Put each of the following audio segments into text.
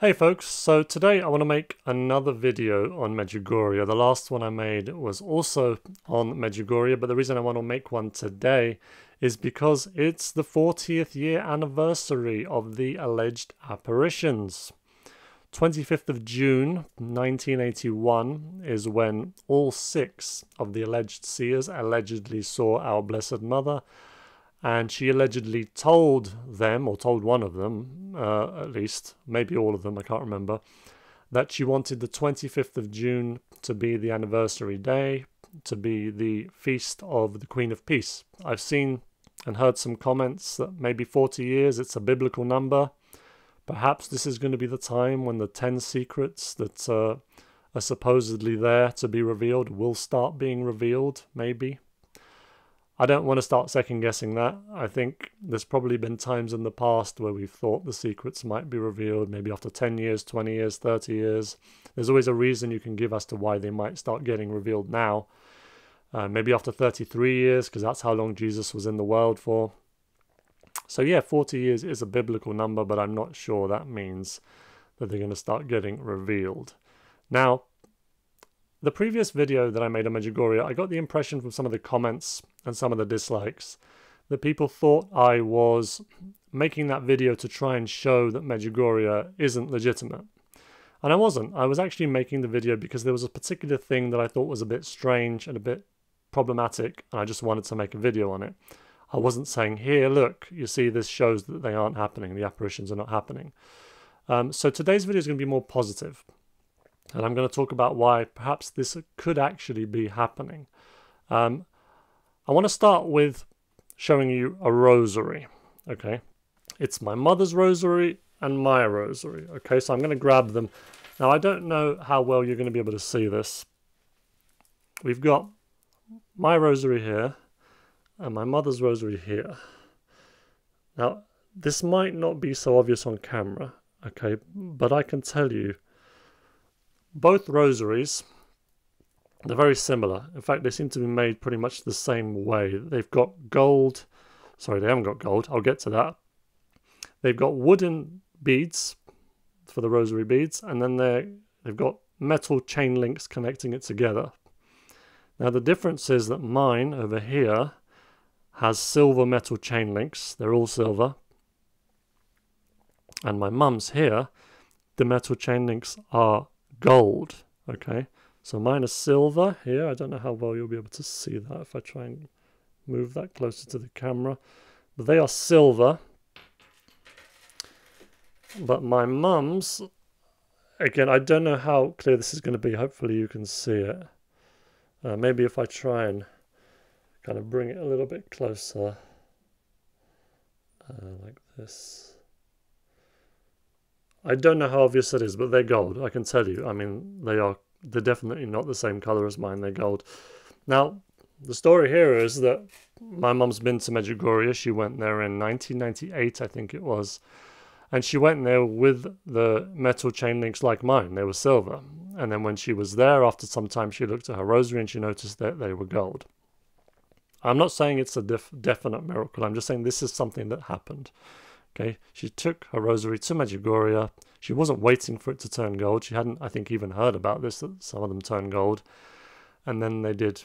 Hey folks, so today I want to make another video on Medjugorje. The last one I made was also on Medjugorje, but the reason I want to make one today is because it's the 40th year anniversary of the alleged apparitions. 25th of June 1981 is when all 6 of the alleged seers allegedly saw our Blessed Mother, and she allegedly told them, or told one of them, at least, maybe all of them, I can't remember, that she wanted the 25th of June to be the anniversary day, to be the feast of the Queen of Peace. I've seen and heard some comments that maybe 40 years, it's a biblical number. Perhaps this is going to be the time when the 10 secrets that are supposedly there to be revealed will start being revealed, maybe. I don't want to start second-guessing that. I think there's probably been times in the past where we've thought the secrets might be revealed, maybe after 10 years, 20 years, 30 years. There's always a reason you can give as to why they might start getting revealed now. Maybe after 33 years, because that's how long Jesus was in the world for. So yeah, 40 years is a biblical number, but I'm not sure that means that they're going to start getting revealed. Now, the previous video that I made on Medjugorje, I got the impression from some of the comments and some of the dislikes that people thought I was making that video to try and show that Medjugorje isn't legitimate. And I wasn't. I was actually making the video because there was a particular thing that I thought was a bit strange and a bit problematic, and I just wanted to make a video on it. I wasn't saying, here, look, you see, this shows that they aren't happening, the apparitions are not happening. So today's video is going to be more positive. And I'm going to talk about why perhaps this could actually be happening. I want to start with showing you a rosary, okay? It's my mother's rosary and my rosary, okay? So I'm going to grab them. Now, I don't know how well you're going to be able to see this. We've got my rosary here and my mother's rosary here. Now, this might not be so obvious on camera, okay? But I can tell you, both rosaries, they're very similar. In fact, they seem to be made pretty much the same way. They've got gold. Sorry, they haven't got gold. I'll get to that. They've got wooden beads for the rosary beads, and then they've got metal chain links connecting it together. Now, the difference is that mine over here has silver metal chain links. They're all silver. And my mum's here, the metal chain links are gold, okay? So mine is silver here. I don't know how well you'll be able to see that if I try and move that closer to the camera. But they are silver. But my mum's, again, I don't know how clear this is going to be. Hopefully you can see it. Maybe if I try and kind of bring it a little bit closer, like this. I don't know how obvious it is, but they're gold, I can tell you. I mean, they're definitely not the same colour as mine, they're gold. Now, the story here is that my mum's been to Medjugorje. She went there in 1998, I think it was. And she went there with the metal chain links like mine. They were silver. And then when she was there, after some time, she looked at her rosary and she noticed that they were gold. I'm not saying it's a definite miracle. I'm just saying this is something that happened. Okay, she took her rosary to Medjugorje. She wasn't waiting for it to turn gold. She hadn't, I think, even heard about this, that some of them turn gold. And then they did,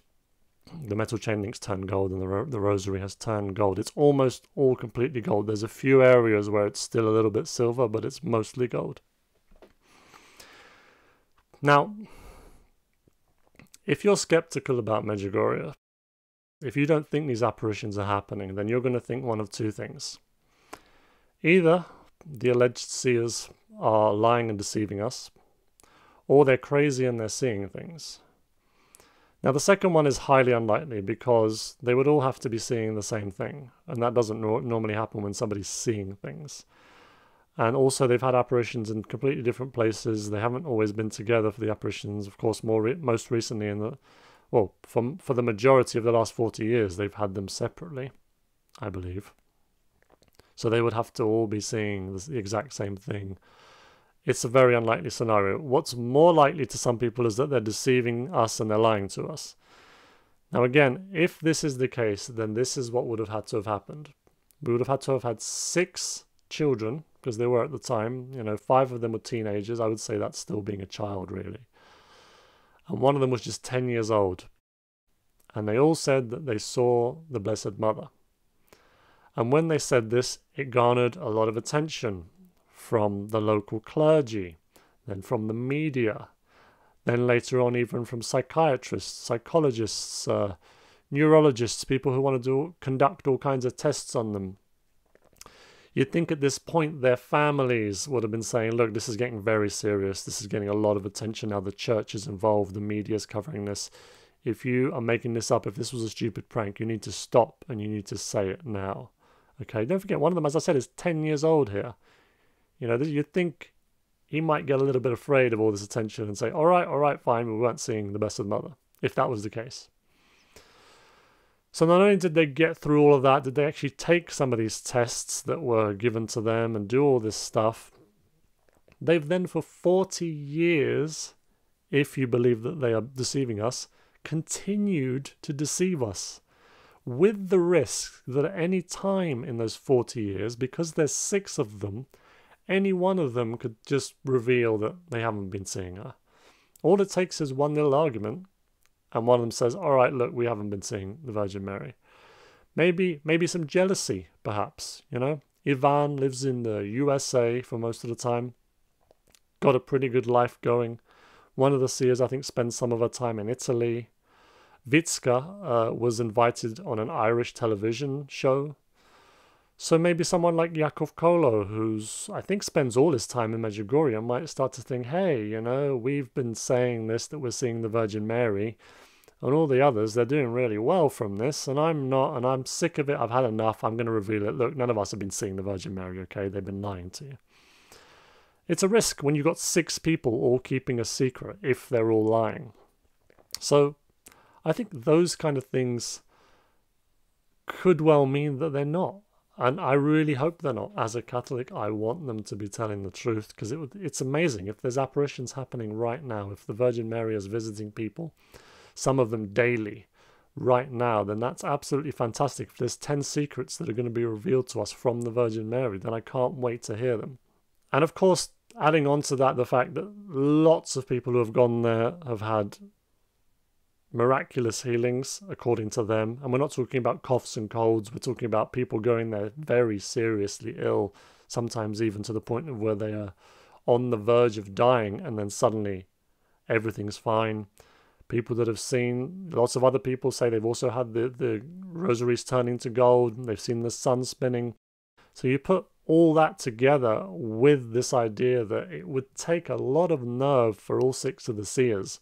the metal chain links turn gold, and the rosary has turned gold. It's almost all completely gold. There's a few areas where it's still a little bit silver, but it's mostly gold. Now, if you're skeptical about Medjugorje, if you don't think these apparitions are happening, then you're going to think one of two things. Either the alleged seers are lying and deceiving us, or they're crazy and they're seeing things. Now, the second one is highly unlikely because they would all have to be seeing the same thing, and that doesn't normally happen when somebody's seeing things. And also, they've had apparitions in completely different places. They haven't always been together for the apparitions. Of course, most recently, for the majority of the last 40 years, they've had them separately, I believe. So they would have to all be seeing the exact same thing. It's a very unlikely scenario. What's more likely to some people is that they're deceiving us and they're lying to us. Now again, if this is the case, then this is what would have had to have happened. We would have had to have had 6 children, because they were at the time. You know, 5 of them were teenagers. I would say that's still being a child, really. And one of them was just 10 years old. And they all said that they saw the Blessed Mother. And when they said this, it garnered a lot of attention from the local clergy, then from the media, then later on even from psychiatrists, psychologists, neurologists, people who want to conduct all kinds of tests on them. You'd think at this point their families would have been saying, look, this is getting very serious. This is getting a lot of attention now. The church is involved. The media is covering this. If you are making this up, if this was a stupid prank, you need to stop and you need to say it now. Okay, don't forget, one of them, as I said, is 10 years old here. You know, you'd think he might get a little bit afraid of all this attention and say, all right, fine, we weren't seeing the Blessed Mother, if that was the case. So not only did they get through all of that, did they actually take some of these tests that were given to them and do all this stuff. They've then for 40 years, if you believe that they are deceiving us, continued to deceive us, with the risk that at any time in those 40 years, because there's 6 of them, any one of them could just reveal that they haven't been seeing her. All it takes is one little argument, and one of them says, all right, look, we haven't been seeing the Virgin Mary. Maybe some jealousy, perhaps, you know. Ivan lives in the USA for most of the time, got a pretty good life going. One of the seers, I think, spends some of her time in Italy. Vitska was invited on an Irish television show. So maybe someone like Jakov Kolo, who's, I think, spends all his time in Medjugorje, might start to think, hey, you know, we've been saying this, that we're seeing the Virgin Mary, and all the others, they're doing really well from this, and I'm not, and I'm sick of it, I've had enough, I'm going to reveal it. Look, none of us have been seeing the Virgin Mary, okay? They've been lying to you. It's a risk when you've got 6 people all keeping a secret, if they're all lying. So I think those kind of things could well mean that they're not. And I really hope they're not. As a Catholic, I want them to be telling the truth, because it's amazing. If there's apparitions happening right now, if the Virgin Mary is visiting people, some of them daily, right now, then that's absolutely fantastic. If there's 10 secrets that are going to be revealed to us from the Virgin Mary, then I can't wait to hear them. And of course, adding on to that, the fact that lots of people who have gone there have had miraculous healings, according to them. And we're not talking about coughs and colds. We're talking about people going there very seriously ill, sometimes even to the point of where they are on the verge of dying, and then suddenly everything's fine. People that have seen, lots of other people say they've also had the rosaries turning to gold. They've seen the sun spinning. So you put all that together with this idea that it would take a lot of nerve for all 6 of the seers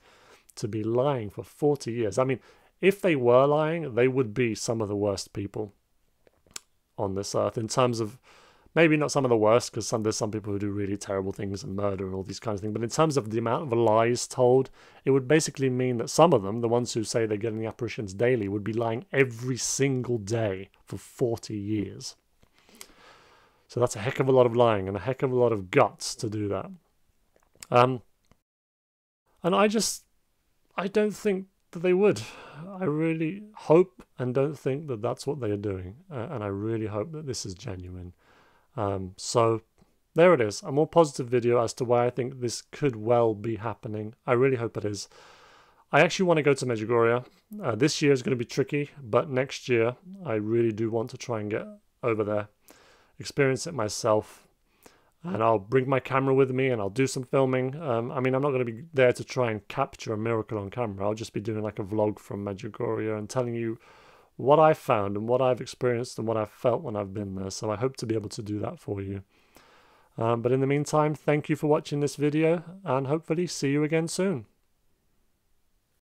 to be lying for 40 years. I mean, if they were lying, they would be some of the worst people on this earth, in terms of, maybe not some of the worst, because there's some people who do really terrible things and murder and all these kinds of things, but in terms of the amount of lies told, it would basically mean that some of them, the ones who say they're getting the apparitions daily, would be lying every single day for 40 years. So that's a heck of a lot of lying and a heck of a lot of guts to do that. And I don't think that they would. I really hope and don't think that that's what they are doing. And I really hope that this is genuine. So there it is. A more positive video as to why I think this could well be happening. I really hope it is. I actually want to go to Medjugorje. This year is going to be tricky, but next year I really do want to try and get over there, experience it myself. And I'll bring my camera with me and I'll do some filming. I mean, I'm not going to be there to try and capture a miracle on camera. I'll just be doing like a vlog from Medjugorje and telling you what I've found and what I've experienced and what I've felt when I've been there. So I hope to be able to do that for you. But in the meantime, thank you for watching this video, and hopefully see you again soon.